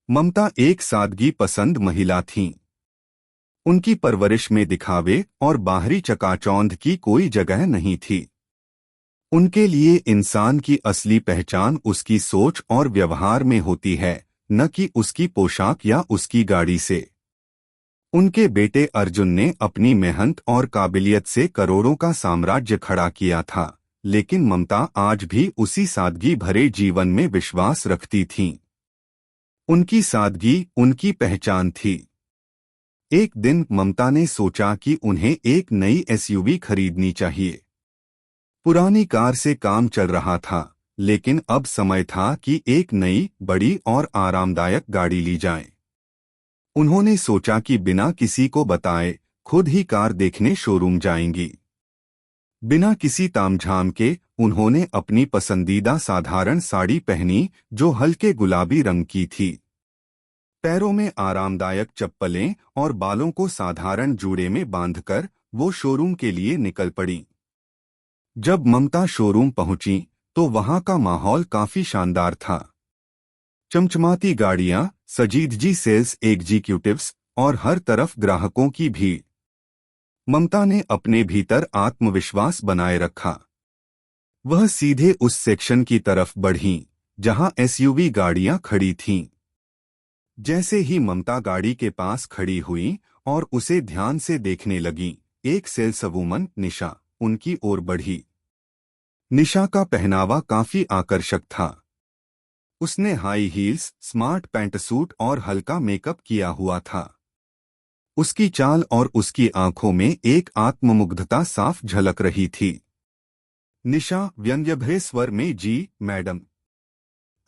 ममता एक सादगी पसंद महिला थीं। उनकी परवरिश में दिखावे और बाहरी चकाचौंध की कोई जगह नहीं थी। उनके लिए इंसान की असली पहचान उसकी सोच और व्यवहार में होती है, न कि उसकी पोशाक या उसकी गाड़ी से। उनके बेटे अर्जुन ने अपनी मेहनत और काबिलियत से करोड़ों का साम्राज्य खड़ा किया था, लेकिन ममता आज भी उसी सादगी भरे जीवन में विश्वास रखती थीं। उनकी सादगी उनकी पहचान थी। एक दिन ममता ने सोचा कि उन्हें एक नई एसयूवी खरीदनी चाहिए। पुरानी कार से काम चल रहा था, लेकिन अब समय था कि एक नई, बड़ी और आरामदायक गाड़ी ली जाए। उन्होंने सोचा कि बिना किसी को बताए खुद ही कार देखने शोरूम जाएंगी। बिना किसी तामझाम के उन्होंने अपनी पसंदीदा साधारण साड़ी पहनी, जो हल्के गुलाबी रंग की थी। पैरों में आरामदायक चप्पलें और बालों को साधारण जूड़े में बांधकर वो शोरूम के लिए निकल पड़ी। जब ममता शोरूम पहुंची तो वहां का माहौल काफी शानदार था। चमचमाती गाड़ियां, सजीदजी सेल्स एग्जीक्यूटिव्स और हर तरफ ग्राहकों की भीड़। ममता ने अपने भीतर आत्मविश्वास बनाए रखा। वह सीधे उस सेक्शन की तरफ बढ़ीं, जहां एसयूवी गाड़ियां खड़ी थीं। जैसे ही ममता गाड़ी के पास खड़ी हुई और उसे ध्यान से देखने लगी, एक सेल्सवुमन निशा उनकी ओर बढ़ी। निशा का पहनावा काफी आकर्षक था। उसने हाई हील्स, स्मार्ट पैंटसूट और हल्का मेकअप किया हुआ था। उसकी चाल और उसकी आंखों में एक आत्ममुग्धता साफ झलक रही थी। निशा व्यंग्यभरे स्वर में, जी मैडम,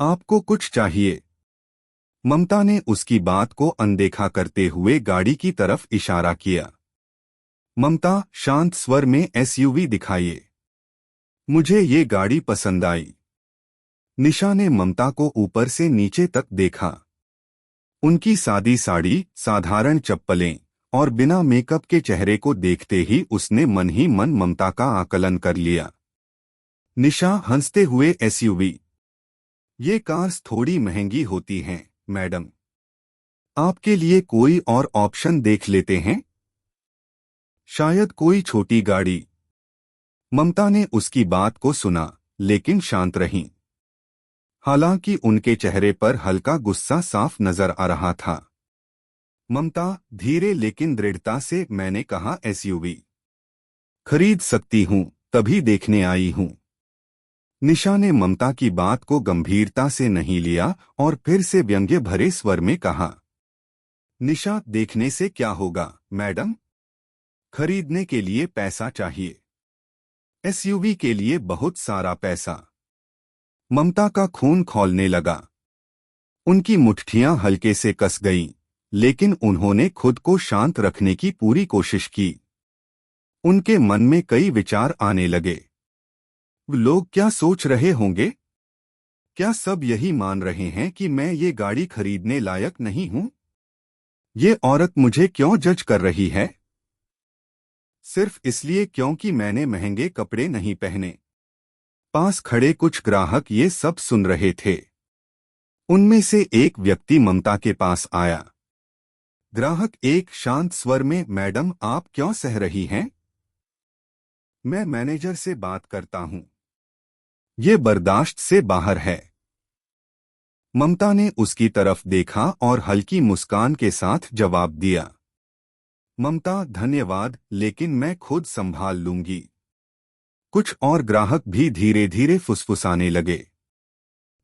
आपको कुछ चाहिए? ममता ने उसकी बात को अनदेखा करते हुए गाड़ी की तरफ इशारा किया। ममता शांत स्वर में, एसयूवी दिखाइए, मुझे ये गाड़ी पसंद आई। निशा ने ममता को ऊपर से नीचे तक देखा। उनकी सादी साड़ी, साधारण चप्पलें और बिना मेकअप के चेहरे को देखते ही उसने मन ही मन ममता का आकलन कर लिया। निशा हंसते हुए, एसयूवी, ये कार्स थोड़ी महंगी होती हैं मैडम, आपके लिए कोई और ऑप्शन देख लेते हैं? शायद कोई छोटी गाड़ी। ममता ने उसकी बात को सुना, लेकिन शांत रहीं। हालांकि उनके चेहरे पर हल्का गुस्सा साफ नजर आ रहा था। ममता धीरे लेकिन दृढ़ता से, मैंने कहा एसयूवी खरीद सकती हूं, तभी देखने आई हूं। निशा ने ममता की बात को गंभीरता से नहीं लिया और फिर से व्यंग्य भरे स्वर में कहा, निशा, देखने से क्या होगा मैडम? खरीदने के लिए पैसा चाहिए, एसयूवी के लिए बहुत सारा पैसा। ममता का खून खौलने लगा। उनकी मुट्ठियां हल्के से कस गईं, लेकिन उन्होंने खुद को शांत रखने की पूरी कोशिश की। उनके मन में कई विचार आने लगे। लोग क्या सोच रहे होंगे? क्या सब यही मान रहे हैं कि मैं ये गाड़ी खरीदने लायक नहीं हूं? ये औरत मुझे क्यों जज कर रही है? सिर्फ इसलिए क्योंकि मैंने महंगे कपड़े नहीं पहने। पास खड़े कुछ ग्राहक ये सब सुन रहे थे। उनमें से एक व्यक्ति ममता के पास आया। ग्राहक एक शांत स्वर में, मैडम, आप क्यों सह रही हैं? मैं मैनेजर से बात करता हूं, ये बर्दाश्त से बाहर है। ममता ने उसकी तरफ देखा और हल्की मुस्कान के साथ जवाब दिया, ममता, धन्यवाद, लेकिन मैं खुद संभाल लूंगी। कुछ और ग्राहक भी धीरे धीरे फुसफुसाने लगे।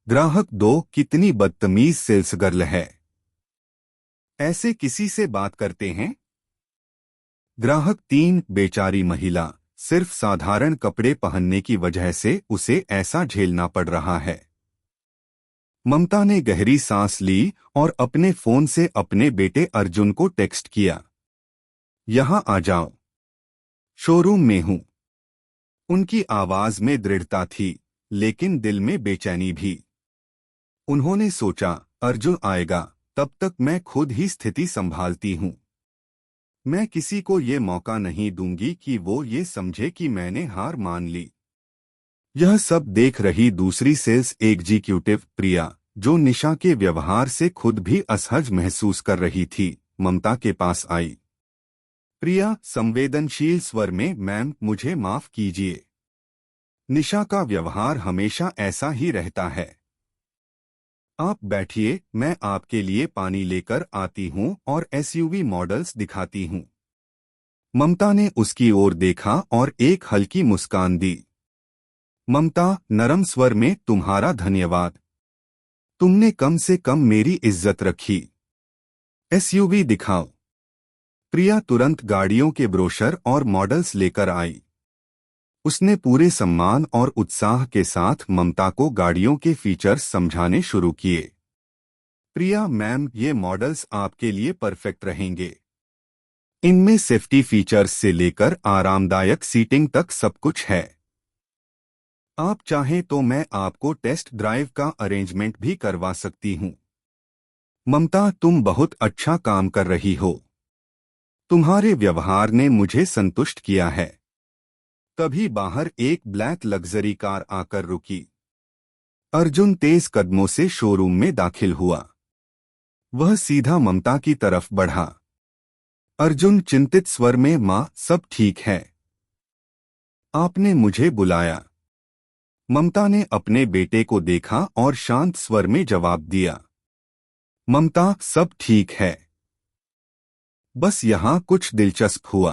ग्राहक 2, कितनी बदतमीज सेल्स गर्ल है, ऐसे किसी से बात करते हैं? ग्राहक 3, बेचारी महिला, सिर्फ साधारण कपड़े पहनने की वजह से उसे ऐसा झेलना पड़ रहा है। ममता ने गहरी सांस ली और अपने फोन से अपने बेटे अर्जुन को टेक्स्ट किया, यहां आ जाओ, शोरूम में हूं। उनकी आवाज में दृढ़ता थी, लेकिन दिल में बेचैनी भी। उन्होंने सोचा, अर्जुन आएगा, तब तक मैं खुद ही स्थिति संभालती हूं। मैं किसी को ये मौका नहीं दूंगी कि वो ये समझे कि मैंने हार मान ली। यह सब देख रही दूसरी सेल्स एग्जीक्यूटिव प्रिया जो निशा के व्यवहार से खुद भी असहज महसूस कर रही थी, ममता के पास आई। प्रिया संवेदनशील स्वर में, मैम मुझे माफ कीजिए। निशा का व्यवहार हमेशा ऐसा ही रहता है। आप बैठिए, मैं आपके लिए पानी लेकर आती हूँ और एसयूवी मॉडल्स दिखाती हूँ। ममता ने उसकी ओर देखा और एक हल्की मुस्कान दी। ममता नरम स्वर में, तुम्हारा धन्यवाद। तुमने कम से कम मेरी इज्जत रखी। एसयूवी दिखाओ। प्रिया तुरंत गाड़ियों के ब्रोशर और मॉडल्स लेकर आई। उसने पूरे सम्मान और उत्साह के साथ ममता को गाड़ियों के फीचर्स समझाने शुरू किए। प्रिया मैम, ये मॉडल्स आपके लिए परफेक्ट रहेंगे। इनमें सेफ्टी फीचर्स से लेकर आरामदायक सीटिंग तक सब कुछ है। आप चाहें तो मैं आपको टेस्ट ड्राइव का अरेंजमेंट भी करवा सकती हूँ। ममता, तुम बहुत अच्छा काम कर रही हो। तुम्हारे व्यवहार ने मुझे संतुष्ट किया है। तभी बाहर एक ब्लैक लग्जरी कार आकर रुकी। अर्जुन तेज कदमों से शोरूम में दाखिल हुआ। वह सीधा ममता की तरफ बढ़ा। अर्जुन चिंतित स्वर में, माँ सब ठीक है? आपने मुझे बुलाया? ममता ने अपने बेटे को देखा और शांत स्वर में जवाब दिया। ममता, सब ठीक है। बस यहाँ कुछ दिलचस्प हुआ।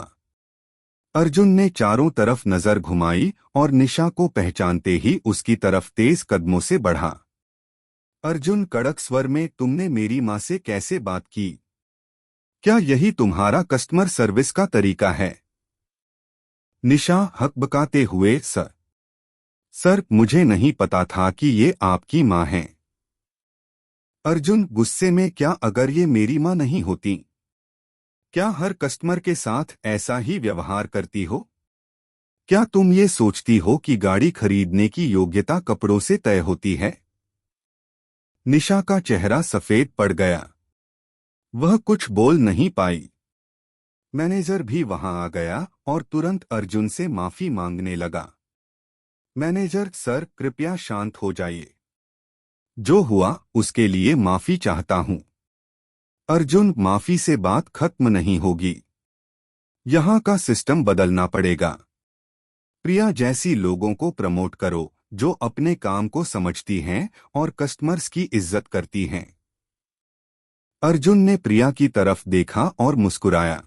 अर्जुन ने चारों तरफ नजर घुमाई और निशा को पहचानते ही उसकी तरफ तेज कदमों से बढ़ा। अर्जुन कड़क स्वर में, तुमने मेरी माँ से कैसे बात की? क्या यही तुम्हारा कस्टमर सर्विस का तरीका है? निशा हकबकाते हुए, सर मुझे नहीं पता था कि ये आपकी माँ हैं। अर्जुन गुस्से में, क्या अगर ये मेरी माँ नहीं होती, क्या हर कस्टमर के साथ ऐसा ही व्यवहार करती हो? क्या तुम ये सोचती हो कि गाड़ी खरीदने की योग्यता कपड़ों से तय होती है? निशा का चेहरा सफेद पड़ गया। वह कुछ बोल नहीं पाई। मैनेजर भी वहां आ गया और तुरंत अर्जुन से माफी मांगने लगा। मैनेजर, सर कृपया शांत हो जाइए। जो हुआ उसके लिए माफी चाहता हूं। अर्जुन, माफी से बात खत्म नहीं होगी। यहाँ का सिस्टम बदलना पड़ेगा। प्रिया जैसी लोगों को प्रमोट करो जो अपने काम को समझती हैं और कस्टमर्स की इज्जत करती हैं। अर्जुन ने प्रिया की तरफ देखा और मुस्कुराया।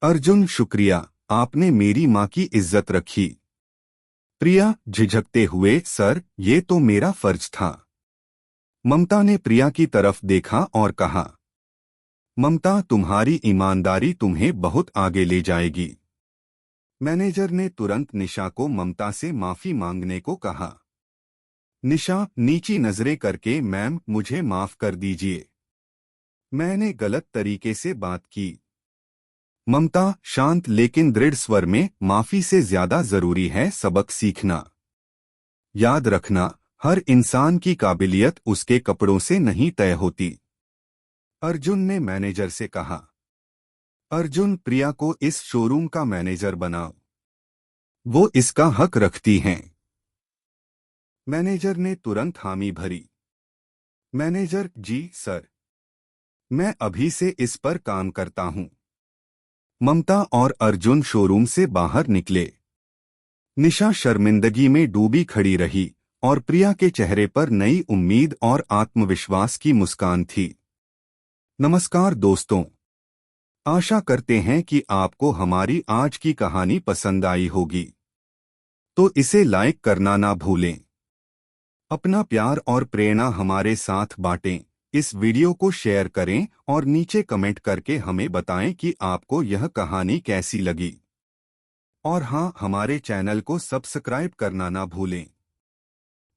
अर्जुन, शुक्रिया, आपने मेरी माँ की इज्जत रखी। प्रिया झिझकते हुए, सर ये तो मेरा फर्ज था। ममता ने प्रिया की तरफ देखा और कहा, ममता तुम्हारी ईमानदारी तुम्हें बहुत आगे ले जाएगी। मैनेजर ने तुरंत निशा को ममता से माफी मांगने को कहा। निशा नीची नजरें करके, मैम मुझे माफ कर दीजिए, मैंने गलत तरीके से बात की। ममता शांत लेकिन दृढ़ स्वर में, माफी से ज्यादा जरूरी है सबक सीखना। याद रखना, हर इंसान की काबिलियत उसके कपड़ों से नहीं तय होती। अर्जुन ने मैनेजर से कहा। अर्जुन, प्रिया को इस शोरूम का मैनेजर बनाओ। वो इसका हक रखती हैं। मैनेजर ने तुरंत हामी भरी। मैनेजर, जी सर, मैं अभी से इस पर काम करता हूं। ममता और अर्जुन शोरूम से बाहर निकले। निशा शर्मिंदगी में डूबी खड़ी रही और प्रिया के चेहरे पर नई उम्मीद और आत्मविश्वास की मुस्कान थी। नमस्कार दोस्तों, आशा करते हैं कि आपको हमारी आज की कहानी पसंद आई होगी। तो इसे लाइक करना ना भूलें। अपना प्यार और प्रेरणा हमारे साथ बांटें। इस वीडियो को शेयर करें और नीचे कमेंट करके हमें बताएं कि आपको यह कहानी कैसी लगी। और हाँ, हमारे चैनल को सब्सक्राइब करना ना भूलें।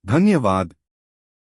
धन्यवाद।